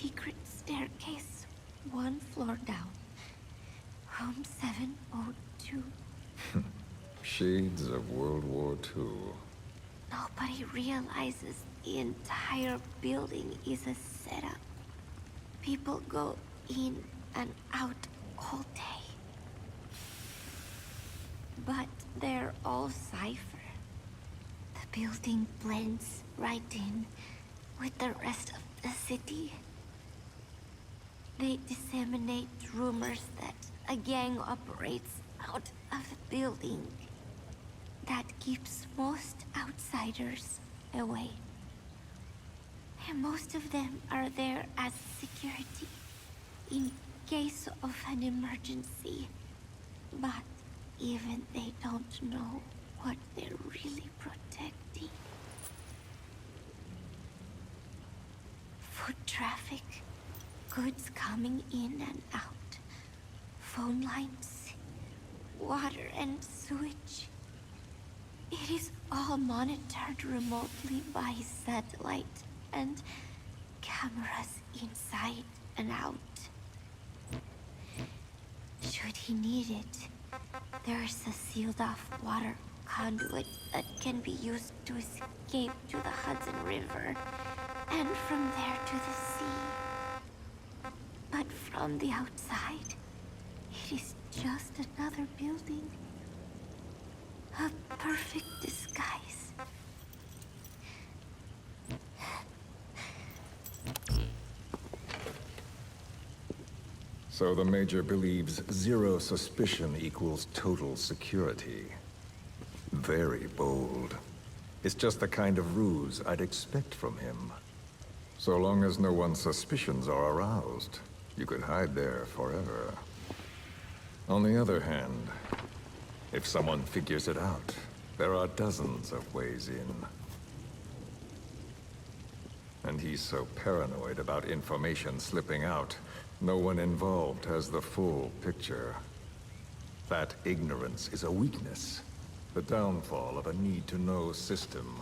secret staircase, one floor down. Room 702. Shades of World War II. Nobody realizes the entire building is a setup. People go in and out all day. But they're all cipher. The building blends right in with the rest of the city. They disseminate rumors that a gang operates out of the building. That keeps most outsiders away. And most of them are there as security in case of an emergency. But even they don't know what they're really protecting. Foot traffic, goods coming in and out, phone lines, water and sewage. It is all monitored remotely by satellite and cameras inside and out. Should he need it, there's a sealed-off water conduit that can be used to escape to the Hudson River, and from there to the sea. But from the outside, it is just another building. A perfect disguise. So the Major believes zero suspicion equals total security. Very bold. It's just the kind of ruse I'd expect from him. So long as no one's suspicions are aroused, you could hide there forever. On the other hand, if someone figures it out, there are dozens of ways in. And he's so paranoid about information slipping out, no one involved has the full picture. That ignorance is a weakness, the downfall of a need-to-know system.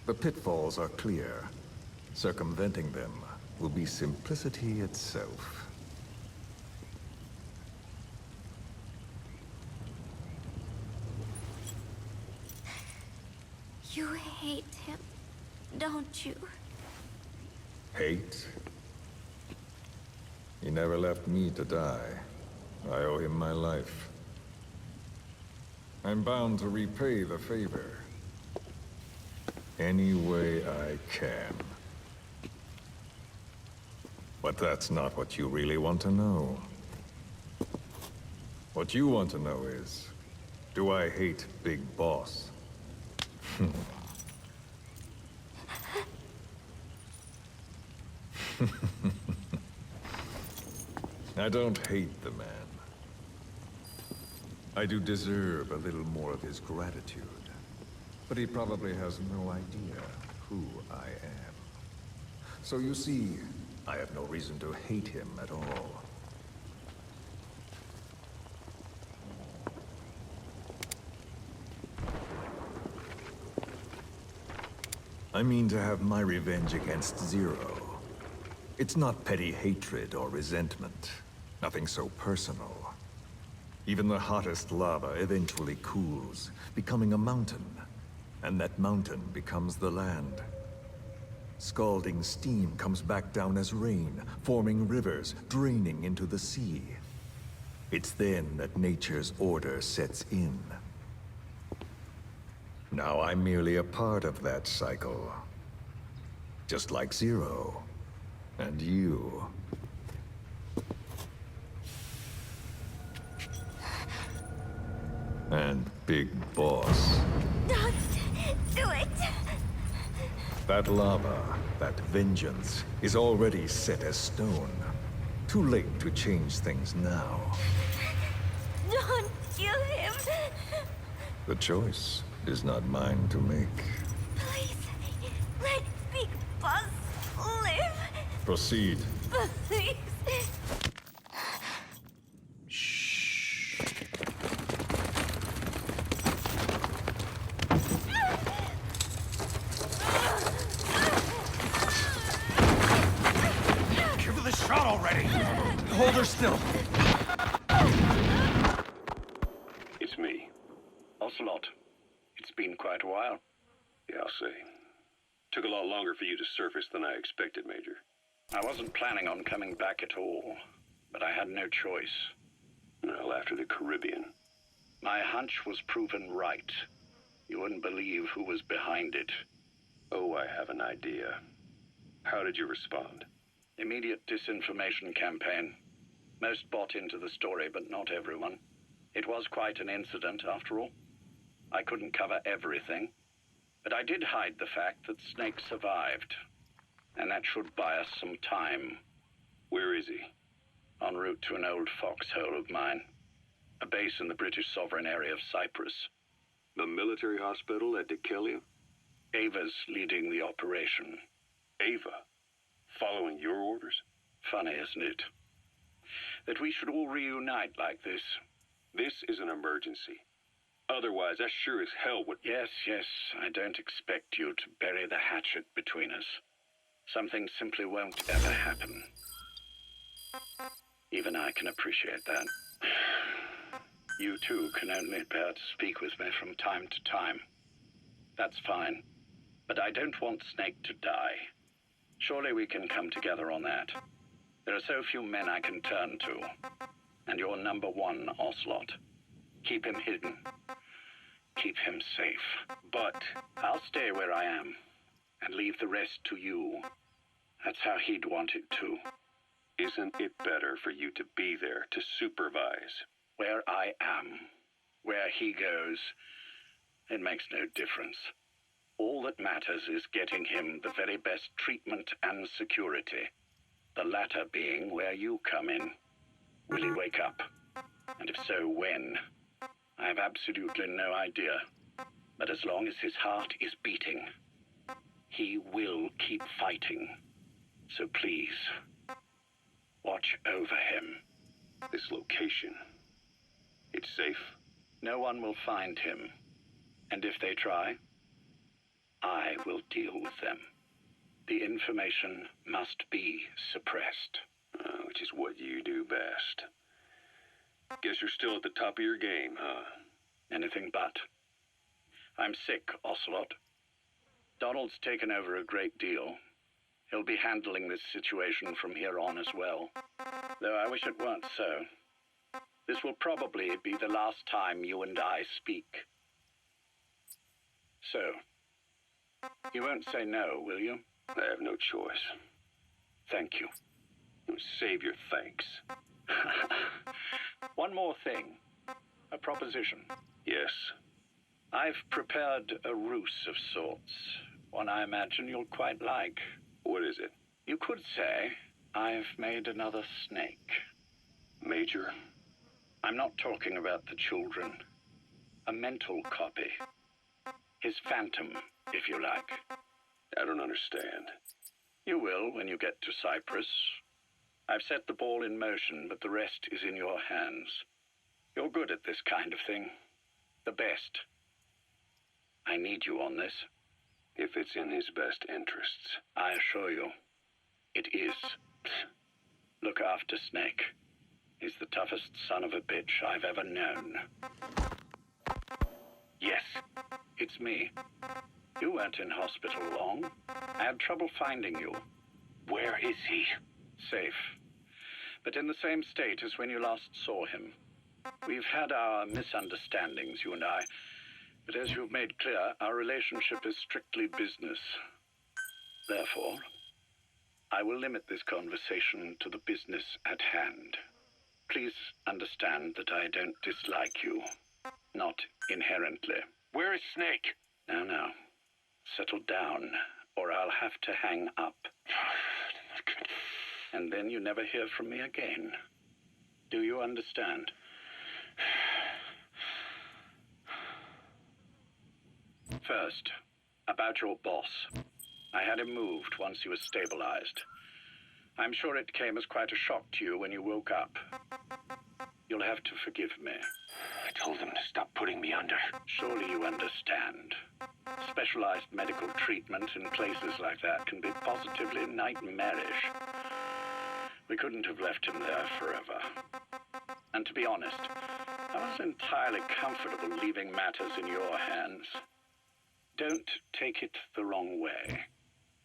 The pitfalls are clear. Circumventing them will be simplicity itself. You hate him, don't you? Hate? He never left me to die. I owe him my life. I'm bound to repay the favor. Any way I can. But that's not what you really want to know. What you want to know is, do I hate Big Boss? I don't hate the man. I do deserve a little more of his gratitude. But he probably has no idea who I am. So you see, I have no reason to hate him at all. I mean to have my revenge against Zero. It's not petty hatred or resentment. Nothing so personal. Even the hottest lava eventually cools, becoming a mountain. And that mountain becomes the land. Scalding steam comes back down as rain, forming rivers, draining into the sea. It's then that nature's order sets in. Now I'm merely a part of that cycle. Just like Zero. And you. And Big Boss. Don't do it! That lava, that vengeance, is already set as stone. Too late to change things now. Don't kill him! The choice is not mine to make. Please, let Big Boss live! Proceed. Please! shot already! Hold her still. It's me. Ocelot. It's been quite a while. Yeah, I'll say. Took a lot longer for you to surface than I expected, Major. I wasn't planning on coming back at all, but I had no choice. Well, after the Caribbean. My hunch was proven right. You wouldn't believe who was behind it. Oh, I have an idea. How did you respond? Immediate disinformation campaign. Most bought into the story, but not everyone. It was quite an incident, after all. I couldn't cover everything, but I did hide the fact that Snake survived, and that should buy us some time. Where is he? En route to an old foxhole of mine. A base in the British sovereign area of Cyprus. The military hospital at Dikelia? Ava's leading the operation. Ava? Following your orders? Funny, isn't it? That we should all reunite like this. This is an emergency. Otherwise, I sure as hell would... Yes, I don't expect you to bury the hatchet between us. Something simply won't ever happen. Even I can appreciate that. You too can only bear to speak with me from time to time. That's fine. But I don't want Snake to die. Surely we can come together on that. There are so few men I can turn to. And you're number one, Ocelot. Keep him hidden. Keep him safe. But I'll stay where I am and leave the rest to you. That's how he'd want it too. Isn't it better for you to be there to supervise? Where I am, where he goes, it makes no difference. All that matters is getting him the very best treatment and security. The latter being where you come in. Will he wake up? And if so, when? I have absolutely no idea. But as long as his heart is beating, he will keep fighting. So please, watch over him. This location, it's safe? No one will find him. And if they try, I will deal with them. The information must be suppressed. Which is what you do best. Guess you're still at the top of your game, huh? Anything but. I'm sick, Ocelot. Donald's taken over a great deal. He'll be handling this situation from here on as well. Though I wish it weren't so. This will probably be the last time you and I speak. So, you won't say no, will you? I have no choice. Thank you. Save your thanks. One more thing. A proposition. Yes. I've prepared a ruse of sorts. One I imagine you'll quite like. What is it? You could say I've made another Snake. Major? I'm not talking about the children. A mental copy. His phantom, if you like. I don't understand. You will when you get to Cyprus. I've set the ball in motion, but the rest is in your hands. You're good at this kind of thing. The best. I need you on this. If it's in his best interests. I assure you, it is. Look after Snake. He's the toughest son of a bitch I've ever known. Yes, it's me. You weren't in hospital long. I had trouble finding you. Where is he? Safe. But in the same state as when you last saw him. We've had our misunderstandings, you and I. But as you've made clear, our relationship is strictly business. Therefore, I will limit this conversation to the business at hand. Please understand that I don't dislike you. Not inherently. Where is Snake? Now. Settle down, or I'll have to hang up. And then you never hear from me again. Do you understand? First, about your boss. I had him moved once he was stabilized. I'm sure it came as quite a shock to you when you woke up. You'll have to forgive me. I told him to stop putting me under. Surely you understand. Specialized medical treatment in places like that can be positively nightmarish. We couldn't have left him there forever. And to be honest, I was entirely comfortable leaving matters in your hands. Don't take it the wrong way.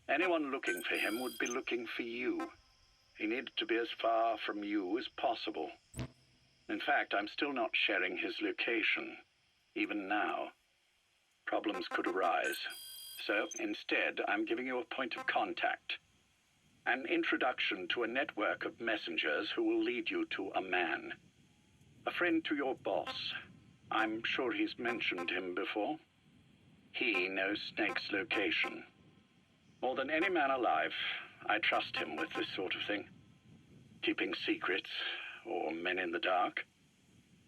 Anyone looking for him would be looking for you. He needed to be as far from you as possible. In fact, I'm still not sharing his location, even now. Problems could arise. So instead, I'm giving you a point of contact. An introduction to a network of messengers who will lead you to a man. A friend to your boss. I'm sure he's mentioned him before. He knows Snake's location. More than any man alive, I trust him with this sort of thing. Keeping secrets, or men in the dark.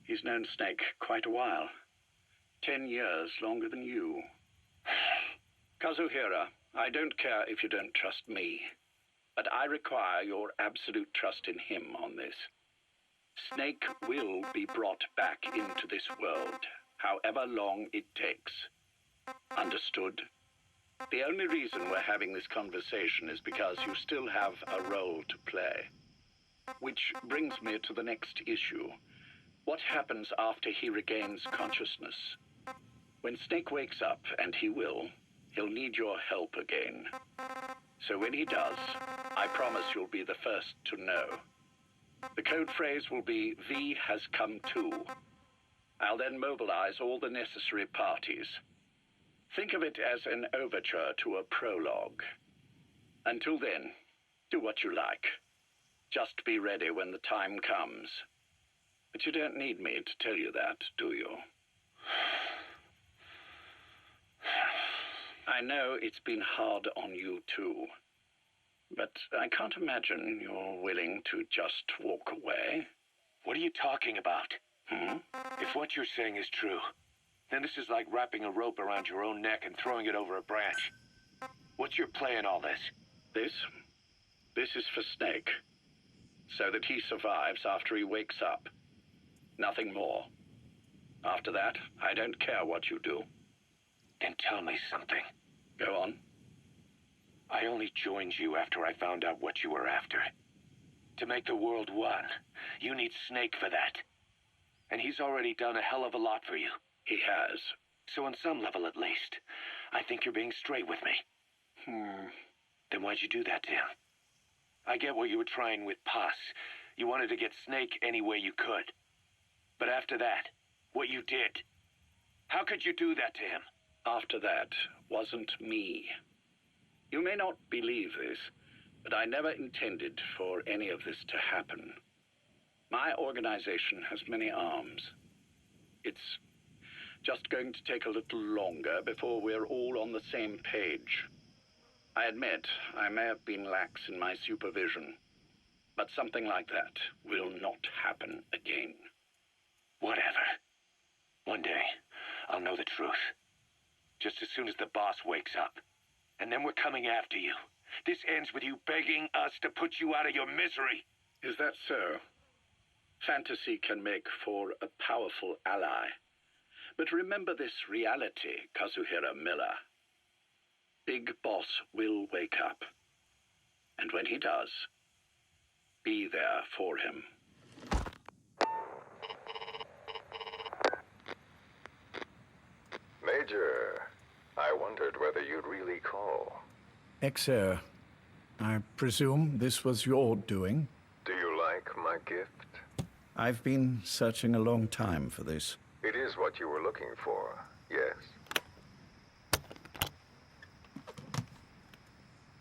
He's known Snake quite a while. 10 years longer than you. Kazuhira, I don't care if you don't trust me, but I require your absolute trust in him on this. Snake will be brought back into this world, however long it takes. Understood? The only reason we're having this conversation is because you still have a role to play. Which brings me to the next issue. What happens after he regains consciousness? When Snake wakes up, and he will, he'll need your help again. So when he does, I promise you'll be the first to know. The code phrase will be, V has come to. I'll then mobilize all the necessary parties. Think of it as an overture to a prologue. Until then, do what you like. Just be ready when the time comes. But you don't need me to tell you that, do you? I know it's been hard on you too. But I can't imagine you're willing to just walk away. What are you talking about? If what you're saying is true, then this is like wrapping a rope around your own neck and throwing it over a branch. What's your play in all this? This is for Snake. So that he survives after he wakes up. Nothing more. After that, I don't care what you do. Then tell me something. Go on. I only joined you after I found out what you were after. To make the world one, you need Snake for that. And he's already done a hell of a lot for you. He has. So on some level at least, I think you're being straight with me. Then why'd you do that to him? I get what you were trying with Paz. You wanted to get Snake any way you could. But after that, what you did, how could you do that to him? After that wasn't me. You may not believe this, but I never intended for any of this to happen. My organization has many arms. It's just going to take a little longer before we're all on the same page. I admit I may have been lax in my supervision, but something like that will not happen again. Whatever. One day, I'll know the truth. Just as soon as the boss wakes up. And then we're coming after you. This ends with you begging us to put you out of your misery. Is that so? Fantasy can make for a powerful ally. But remember this reality, Kazuhira Miller. Big Boss will wake up. And when he does, be there for him. Major, I wondered whether you'd really call. Exer, I presume this was your doing? Do you like my gift? I've been searching a long time for this. It is what you were looking for, yes.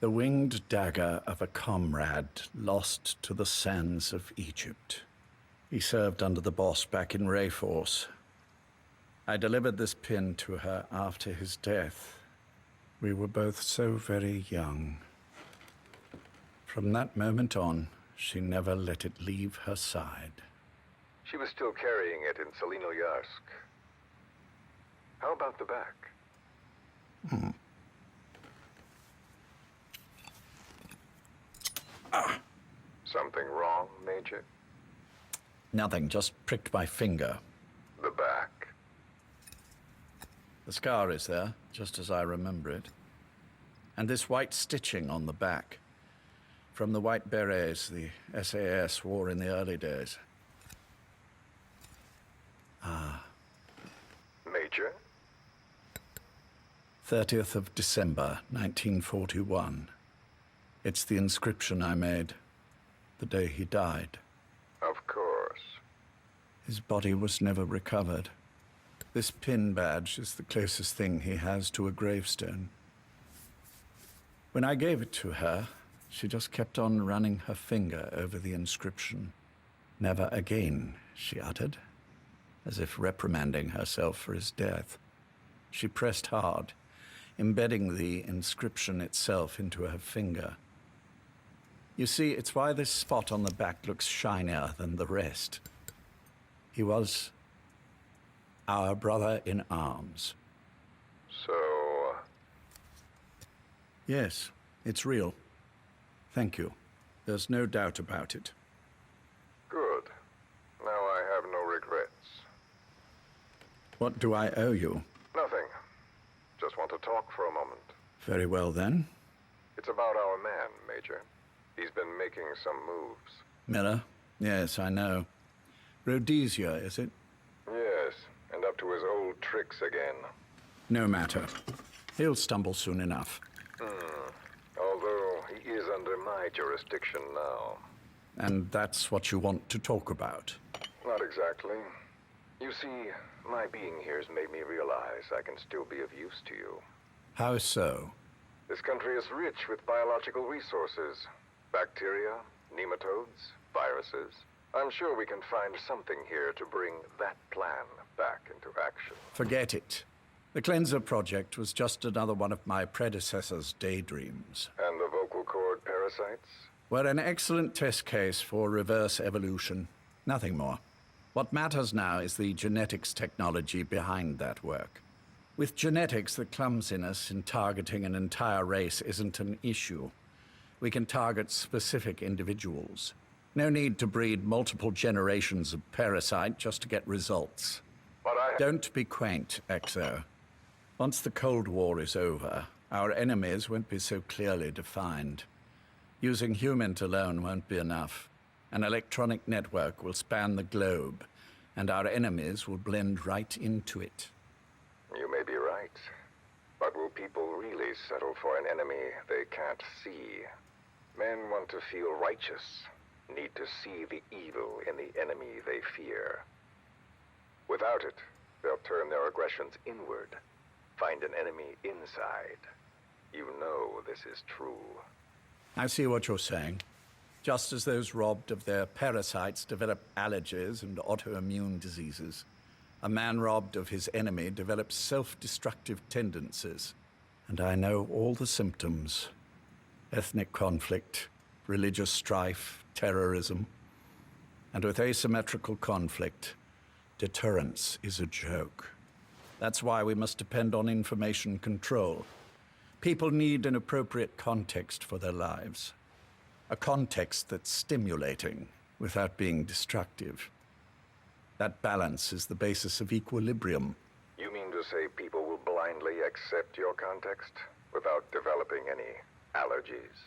The winged dagger of a comrade lost to the sands of Egypt. He served under the boss back in Rayforce. I delivered this pin to her after his death. We were both so very young. From that moment on, she never let it leave her side. She was still carrying it in Selinoyarsk. How about the back? Something wrong, Major? Nothing, just pricked my finger. The back. The scar is there, just as I remember it. And this white stitching on the back. from the White Berets the SAS wore in the early days. Major? 30th of December, 1941. It's the inscription I made the day he died. Of course. His body was never recovered. This pin badge is the closest thing he has to a gravestone. When I gave it to her, she just kept on running her finger over the inscription. Never again, she uttered, as if reprimanding herself for his death. She pressed hard, embedding the inscription itself into her finger. You see, it's why this spot on the back looks shinier than the rest. He was our brother in arms. So, Yes, it's real. Thank you. There's no doubt about it. good. Now I have no regrets. What do I owe you? Nothing. Just want to talk for a moment. Very well, then. It's about our man, Major. He's been making some moves. Miller? Yes, I know. Rhodesia, is it? Yes, and up to his old tricks again. No matter. He'll stumble soon enough. Although he is under my jurisdiction now. And that's what you want to talk about. Not exactly. You see, my being here has made me realize I can still be of use to you. How so? This country is rich with biological resources. Bacteria, nematodes, viruses. I'm sure we can find something here to bring that plan back into action. Forget it. The Cleanser Project was just another one of my predecessor's daydreams. And the vocal cord parasites? We're an excellent test case for reverse evolution. Nothing more. What matters now is the genetics technology behind that work. With genetics, the clumsiness in targeting an entire race isn't an issue. We can target specific individuals. No need to breed multiple generations of parasite just to get results. But Don't be quaint, Exo. Once the Cold War is over, our enemies won't be so clearly defined. Using humans alone won't be enough. An electronic network will span the globe, and our enemies will blend right into it. You may be right. But will people really settle for an enemy they can't see? Men want to feel righteous, need to see the evil in the enemy they fear. Without it, they'll turn their aggressions inward, find an enemy inside. You know this is true. I see what you're saying. Just as those robbed of their parasites develop allergies and autoimmune diseases, a man robbed of his enemy develops self-destructive tendencies. And I know all the symptoms. Ethnic conflict, religious strife, terrorism. And with asymmetrical conflict, deterrence is a joke. That's why we must depend on information control. People need an appropriate context for their lives. A context that's stimulating without being destructive. That balance is the basis of equilibrium. You mean to say people will blindly accept your context without developing any allergies?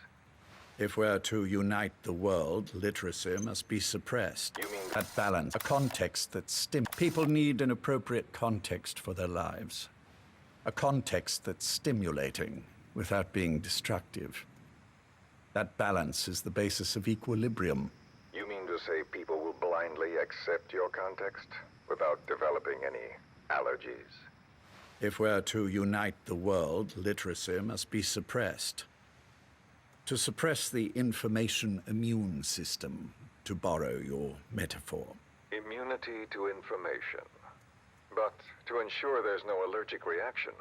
If we're to unite the world, literacy must be suppressed. You mean that balance, a context that people need an appropriate context for their lives. A context that's stimulating without being destructive. That balance is the basis of equilibrium. You mean to say people will blindly accept your context without developing any allergies? If we're to unite the world, literacy must be suppressed. To suppress the information immune system, to borrow your metaphor. Immunity to information. But to ensure there's no allergic reaction,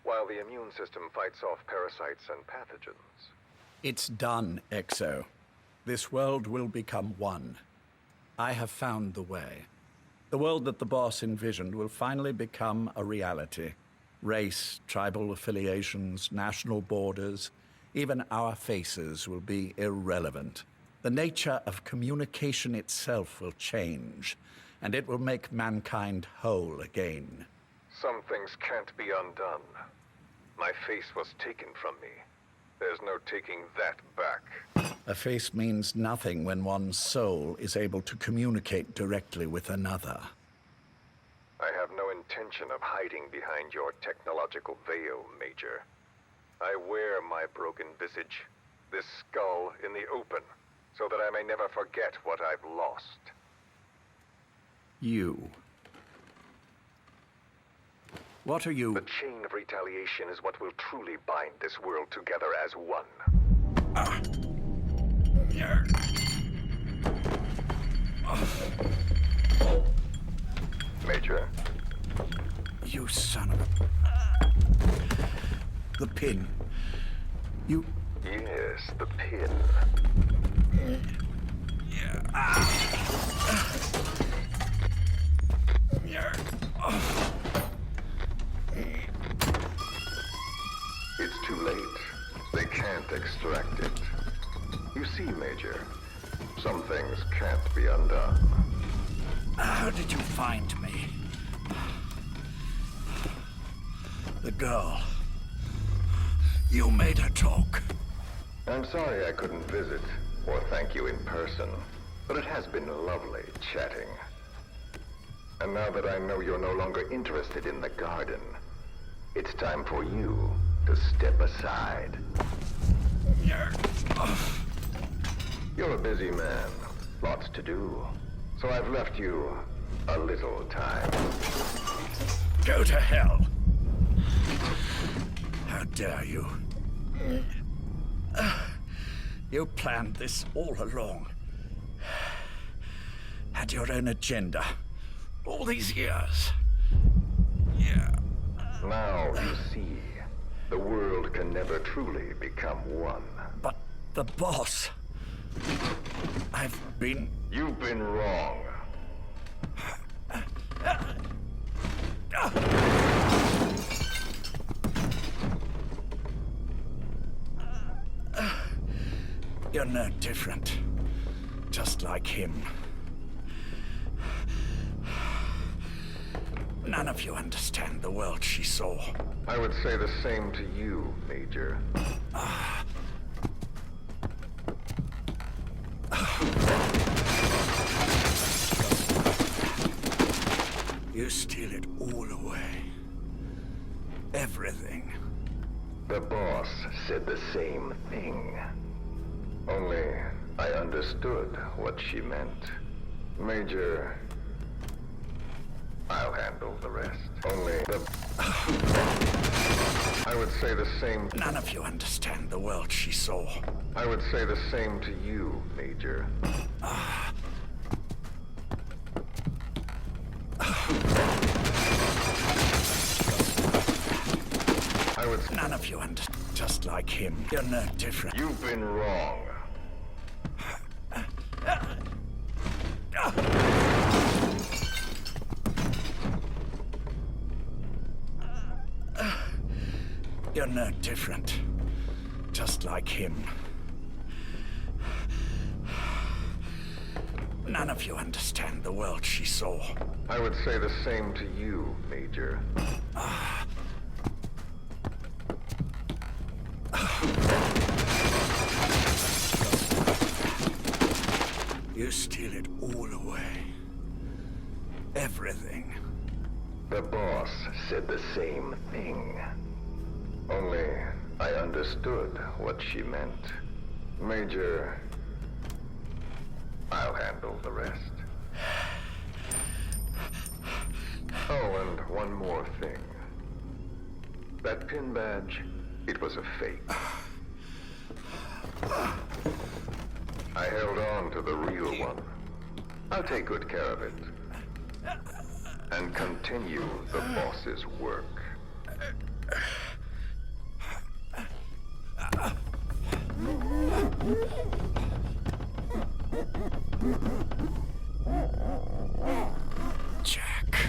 while the immune system fights off parasites and pathogens. It's done, Exo. This world will become one. I have found the way. The world that the boss envisioned will finally become a reality. Race, tribal affiliations, national borders, even our faces will be irrelevant. The nature of communication itself will change, and it will make mankind whole again. Some things can't be undone. My face was taken from me. There's no taking that back. A face means nothing when one's soul is able to communicate directly with another. I have no intention of hiding behind your technological veil, Major. I wear my broken visage, this skull, in the open, so that I may never forget what I've lost. You. What are you? The chain of retaliation is what will truly bind this world together as one. Major, You son of a... The pin. You... yes, the pin. It's too late. They can't extract it. You see, Major, some things can't be undone. How did you find me? The girl. You made her talk. I'm sorry I couldn't visit or thank you in person, but it has been lovely chatting. And now that I know you're no longer interested in the garden, it's time for you to step aside. You're a busy man, lots to do, so I've left you a little time. Go to hell. How dare you? You planned this all along. Had your own agenda. All these years. Yeah. Now you see, the world can never truly become one. But the boss... You've been wrong. You're no different. Just like him. None of you understand the world she saw. I would say the same to you, Major. You steal it all away. Everything. The boss said the same thing. Only I understood what she meant. Major, I'll handle the rest. Only I would say the same. None of you understand the world she saw. I would say the same to you, Major. None of you just like him. You're no different. You've been wrong. You're no different. Just like him. None of you understand the world she saw. I would say the same to you, Major. You steal it all away. Everything. The boss said the same thing. Only I understood what she meant. Major, I'll handle the rest. Oh, and one more thing. That pin badge, it was a fake. I held on to the real one. I'll take good care of it. And continue the boss's work. Jack.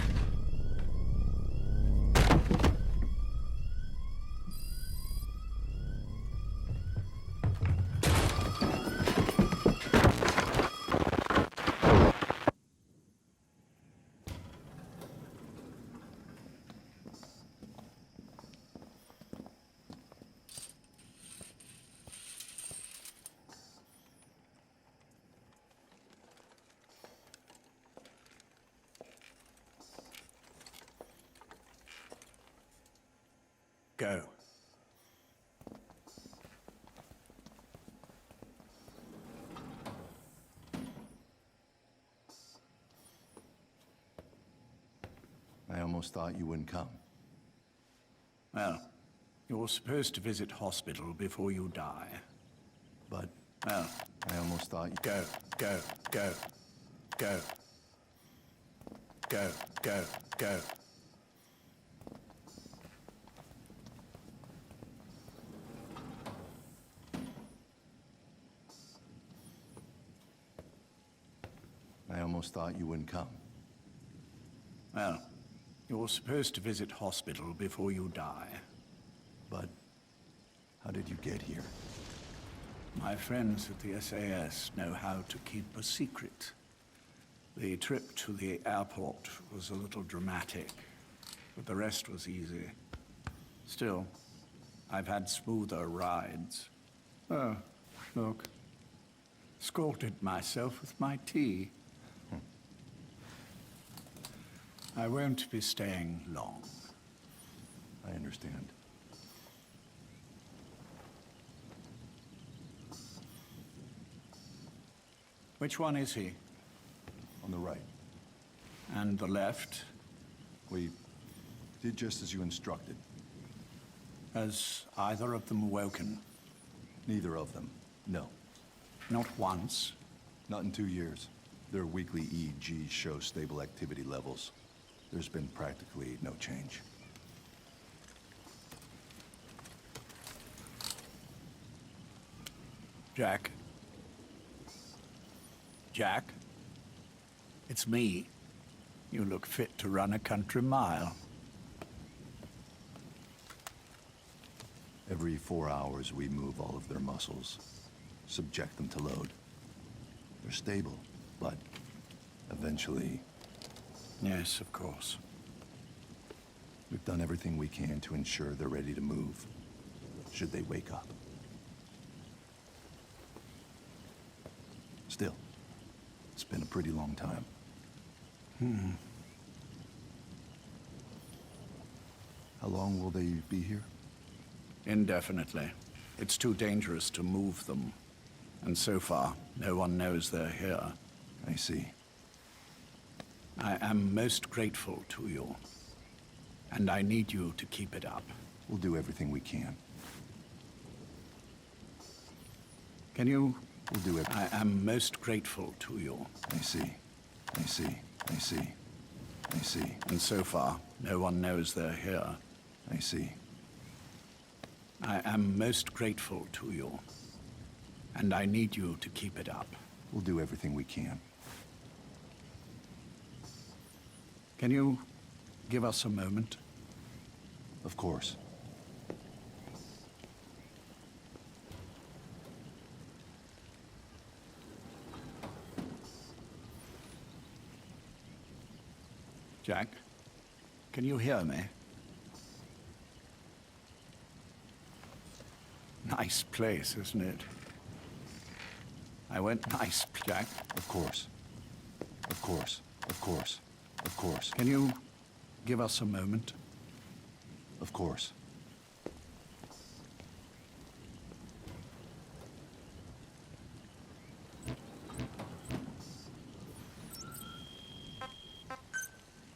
Go. I almost thought you wouldn't come. Well, you're supposed to visit hospital before you die. But Well, I almost thought you... go, go, go, go. Go, go, go. I almost thought you wouldn't come. Well, you're supposed to visit hospital before you die. But how did you get here? My friends at the SAS know how to keep a secret. The trip to the airport was a little dramatic, but the rest was easy. Still, I've had smoother rides. Oh, look. Scalded myself with my tea. I won't be staying long. I understand. Which one is he? On the right. And the left? We did just as you instructed. Has either of them awoken? Neither of them. No. Not once. Not in 2 years. Their weekly EEGs show stable activity levels. There's been practically no change. Jack? Jack? It's me. You look fit to run a country mile. Every 4 hours, we move all of their muscles, subject them to load. They're stable, but eventually, Yes, of course. we've done everything we can to ensure they're ready to move, should they wake up. Still, it's been a pretty long time. How long will they be here? Indefinitely. It's too dangerous to move them. And so far, no one knows they're here. I see. I am most grateful to you. And I need you to keep it up. We'll do everything we can. Can you? We'll do it. I am most grateful to you. I see. I see. I see. I see. And so far, no one knows they're here. I see. I am most grateful to you. And I need you to keep it up. We'll do everything we can. Can you give us a moment? Of course. Jack, can you hear me? Nice place, isn't it? I went nice, Jack. Of course. Of course. Of course. Of course. Can you give us a moment? Of course.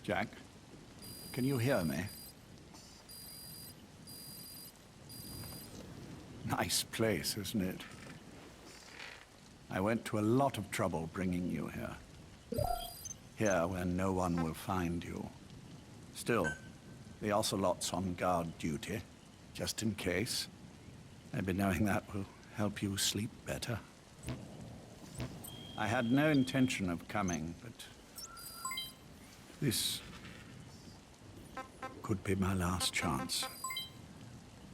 Jack, can you hear me? Nice place, isn't it? I went to a lot of trouble bringing you here. Here where no one will find you. Still, the Ocelot's on guard duty, just in case. Maybe knowing that will help you sleep better. I had no intention of coming, but this could be my last chance.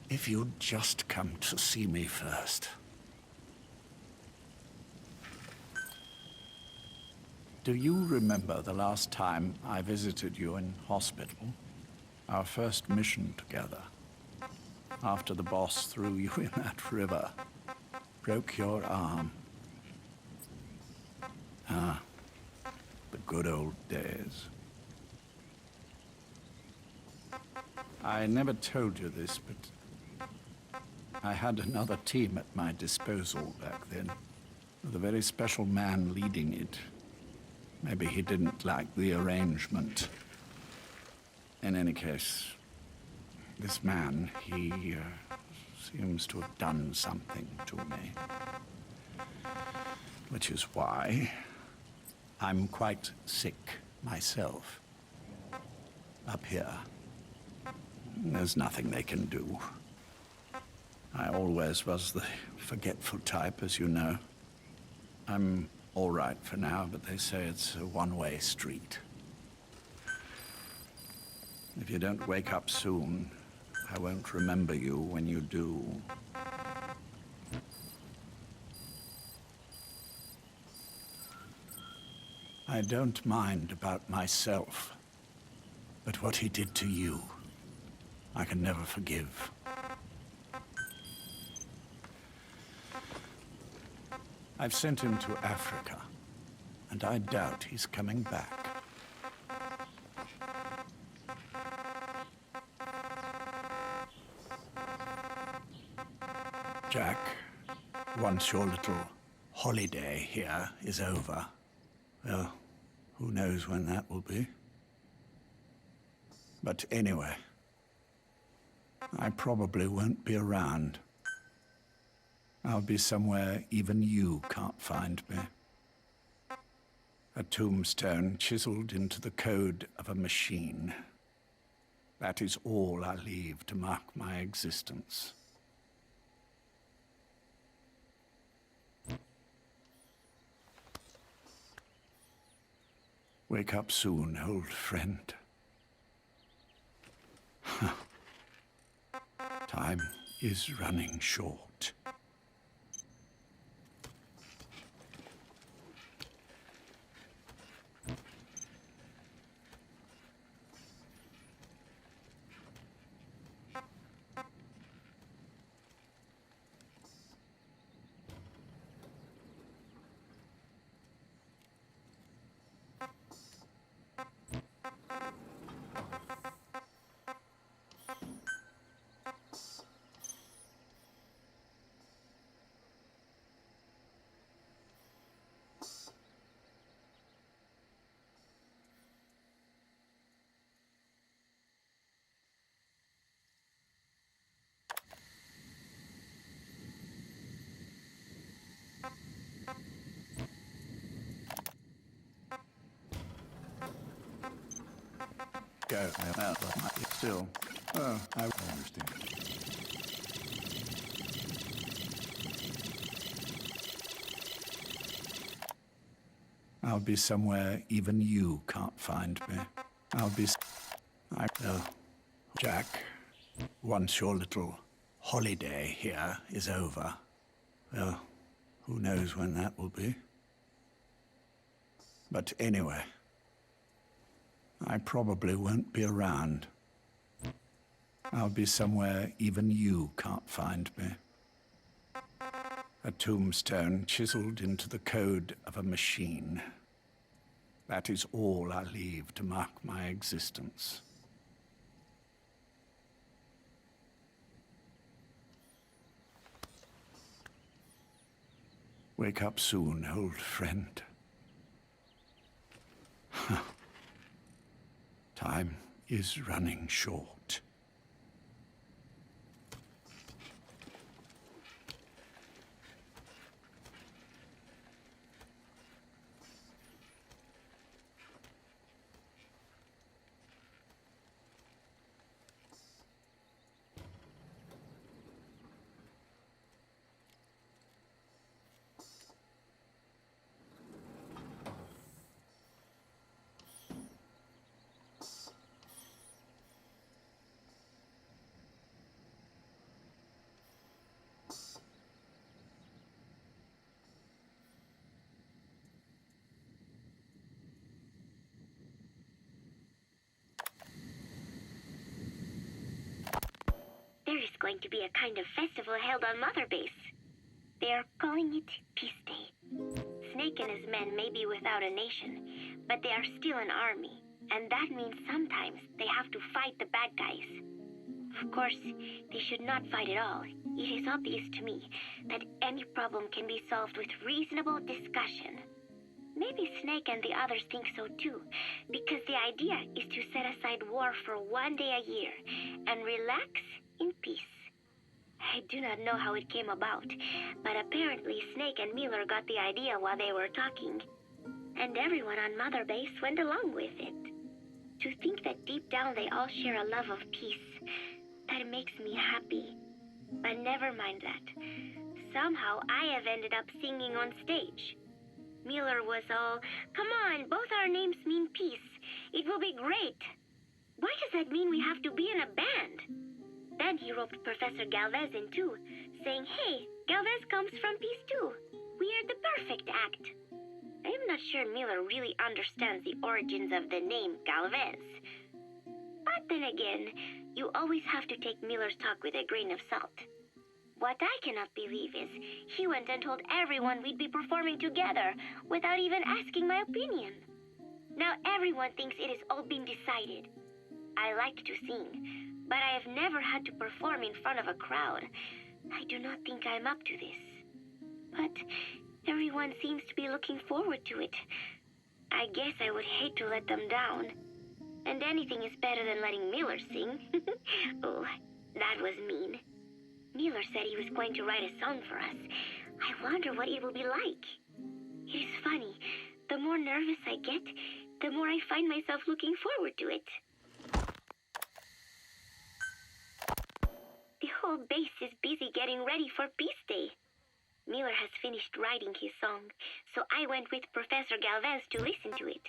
If you'd just come to see me first. Do you remember the last time I visited you in hospital? Our first mission together. After the boss threw you in that river. Broke your arm. Ah, the good old days. I never told you this, but I had another team at my disposal back then, with a very special man leading it. Maybe he didn't like the arrangement. In any case, this man, he seems to have done something to me. Which is why I'm quite sick myself. Up here, there's nothing they can do. I always was the forgetful type, as you know. I'm all right for now, but they say it's a one-way street. If you don't wake up soon, I won't remember you when you do. I don't mind about myself, but what he did to you, I can never forgive. I've sent him to Africa, and I doubt he's coming back. Jack, once your little holiday here is over, well, who knows when that will be? But anyway, I probably won't be around. I'll be somewhere even you can't find me. A tombstone chiseled into the code of a machine. That is all I leave to mark my existence. Wake up soon, old friend. Time is running short. Go. Well, still. Oh, I understand. I'll be somewhere even you can't find me. I'll be... Jack, once your little holiday here is over, well, who knows when that will be? But anyway, I probably won't be around. I'll be somewhere even you can't find me. A tombstone chiseled into the code of a machine. That is all I leave to mark my existence. Wake up soon, old friend. Time is running short. There is going to be a kind of festival held on Mother Base. They are calling it Peace Day. Snake and his men may be without a nation, but they are still an army, and that means sometimes they have to fight the bad guys. Of course, they should not fight at all. It is obvious to me that any problem can be solved with reasonable discussion. Maybe Snake and the others think so too, because the idea is to set aside war for one day a year and relax in peace. I do not know how it came about, but apparently Snake and Miller got the idea while they were talking, and everyone on Mother Base went along with it. To think that deep down they all share a love of peace, that makes me happy. But never mind that. Somehow I have ended up singing on stage. Miller was all, "Come on, both our names mean peace. It will be great." Why does that mean we have to be in a band? Then he roped Professor Galvez in too, saying, "Hey, Galvez comes from peace too. We are the perfect act." I am not sure Miller really understands the origins of the name Galvez. But then again, you always have to take Miller's talk with a grain of salt. What I cannot believe is he went and told everyone we'd be performing together without even asking my opinion. Now everyone thinks it has all been decided. I like to sing, but I have never had to perform in front of a crowd. I do not think I'm up to this. But everyone seems to be looking forward to it. I guess I would hate to let them down. And anything is better than letting Miller sing. Oh, that was mean. Miller said he was going to write a song for us. I wonder what it will be like. It is funny. The more nervous I get, the more I find myself looking forward to it. The whole base is busy getting ready for Peace Day. Miller has finished writing his song, so I went with Professor Galvez to listen to it.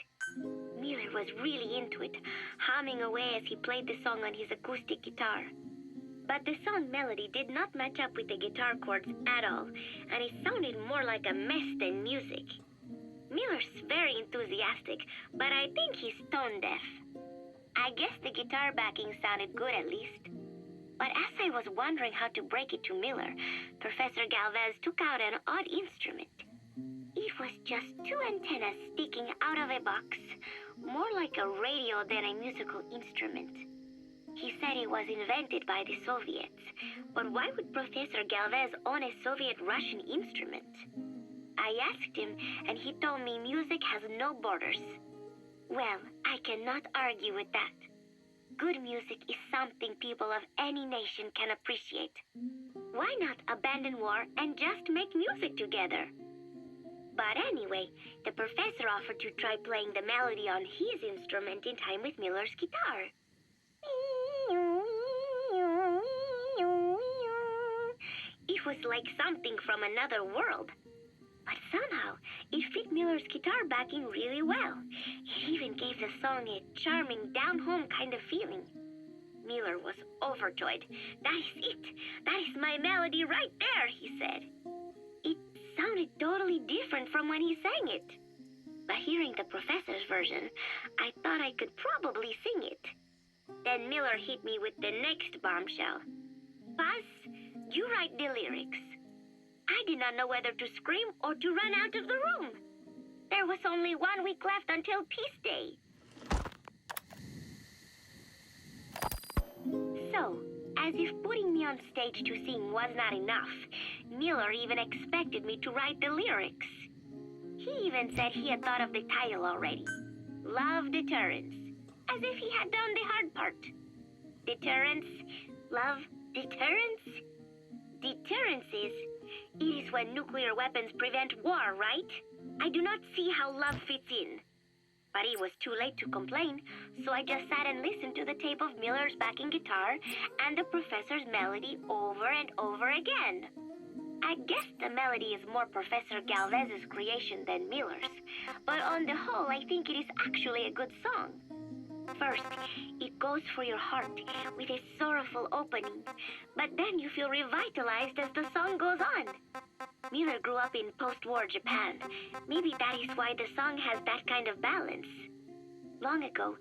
Miller was really into it, humming away as he played the song on his acoustic guitar. But the song melody did not match up with the guitar chords at all, and it sounded more like a mess than music. Miller's very enthusiastic, but I think he's tone deaf. I guess the guitar backing sounded good at least. But as I was wondering how to break it to Miller, Professor Galvez took out an odd instrument. It was just two antennas sticking out of a box, more like a radio than a musical instrument. He said it was invented by the Soviets, but why would Professor Galvez own a Soviet-Russian instrument? I asked him, and he told me music has no borders. Well, I cannot argue with that. Good music is something people of any nation can appreciate. Why not abandon war and just make music together? But anyway, the professor offered to try playing the melody on his instrument in time with Miller's guitar. It was like something from another world. But somehow, it fit Miller's guitar backing really well. It even gave the song a charming, down-home kind of feeling. Miller was overjoyed. "That is it! That is my melody right there," he said. It sounded totally different from when he sang it. But hearing the professor's version, I thought I could probably sing it. Then Miller hit me with the next bombshell. "Paz, you write the lyrics." I did not know whether to scream or to run out of the room. There was only 1 week left until Peace Day. So, as if putting me on stage to sing was not enough, Miller even expected me to write the lyrics. He even said he had thought of the title already. Love Deterrence. As if he had done the hard part. Deterrence, love, deterrence? Deterrence is when nuclear weapons prevent war, right? I do not see how love fits in. But it was too late to complain, so I just sat and listened to the tape of Miller's backing guitar and the professor's melody over and over again. I guess the melody is more Professor Galvez's creation than Miller's, but on the whole, I think it is actually a good song. First, it goes for your heart with a sorrowful opening, but then you feel revitalized as the song goes on. Miller grew up in post-war Japan. Maybe that is why the song has that kind of balance. Long ago,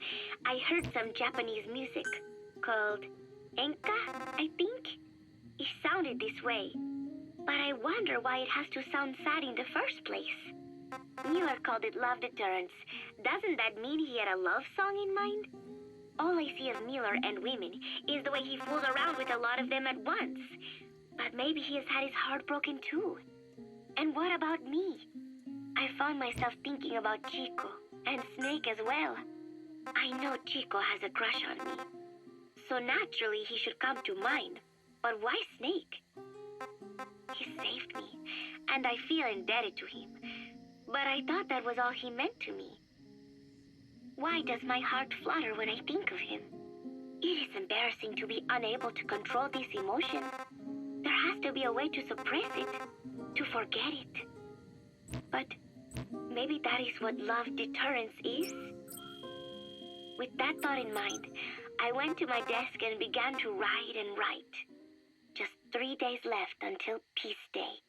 I heard some Japanese music called enka, I think. It sounded this way, but I wonder why it has to sound sad in the first place. Miller called it Love Deterrence. Doesn't that mean he had a love song in mind? All I see of Miller and women is the way he fools around with a lot of them at once. But maybe he has had his heart broken too. And what about me? I found myself thinking about Chico and Snake as well. I know Chico has a crush on me, so naturally he should come to mind. But why Snake? He saved me, and I feel indebted to him. But I thought that was all he meant to me. Why does my heart flutter when I think of him? It is embarrassing to be unable to control this emotion. There has to be a way to suppress it, to forget it. But maybe that is what love deterrence is? With that thought in mind, I went to my desk and began to write and write. Just 3 days left until Peace Day.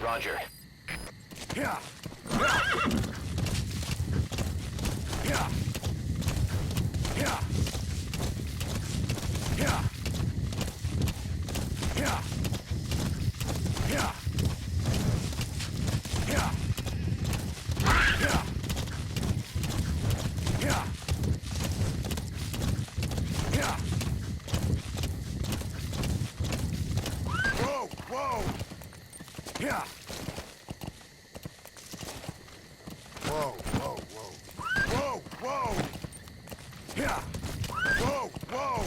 Roger. Yeah. Yeah. Yeah. Yeah. Yeah. Yeah. Yeah. Yeah. Yeah. Yeah. Whoa, whoa. Yeah. Whoa, whoa, whoa. Whoa, whoa. Yeah. Whoa, whoa.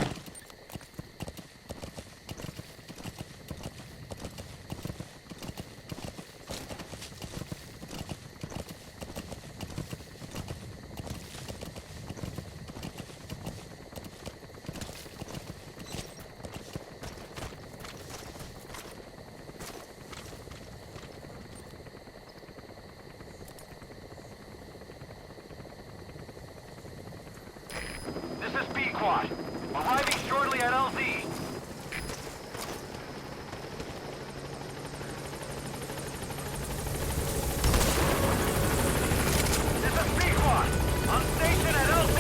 This is B-Quad. Arriving shortly at LZ. This is B-Quad. On station at LZ.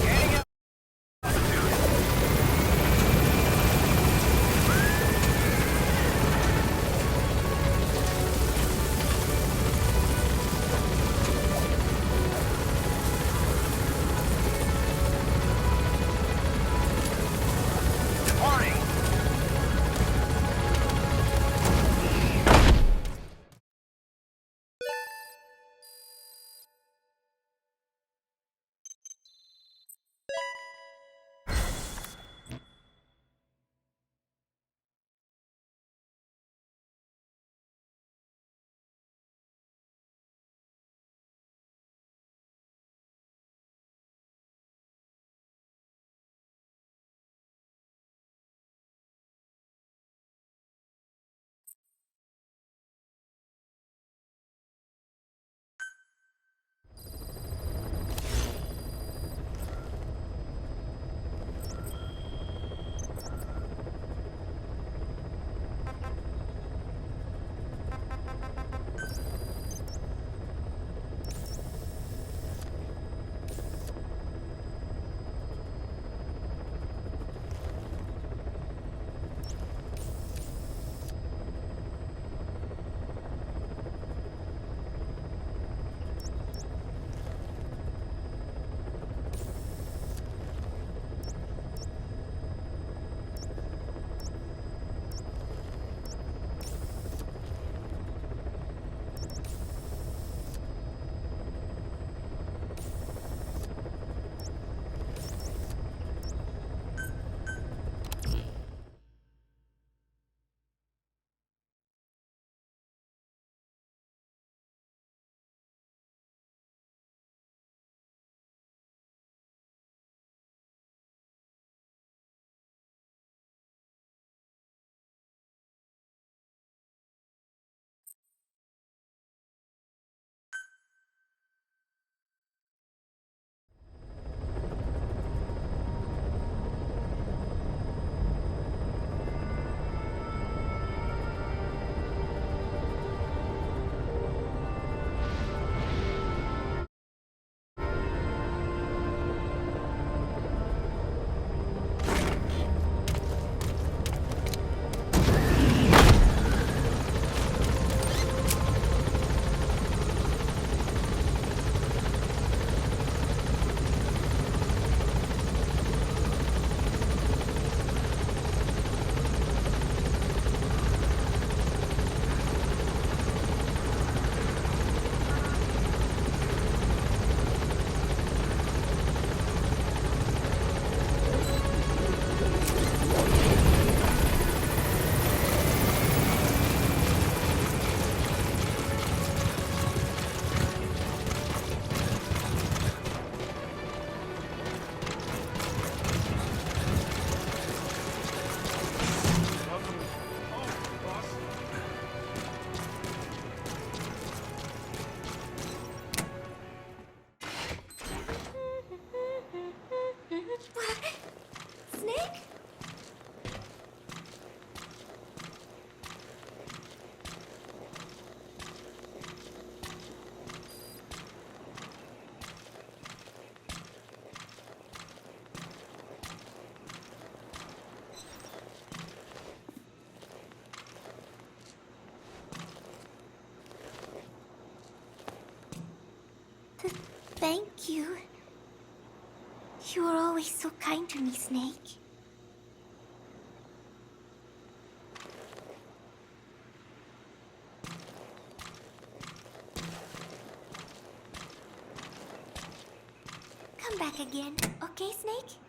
Gaining altitude. Thank you. You were always so kind to me, Snake. Come back again, okay, Snake?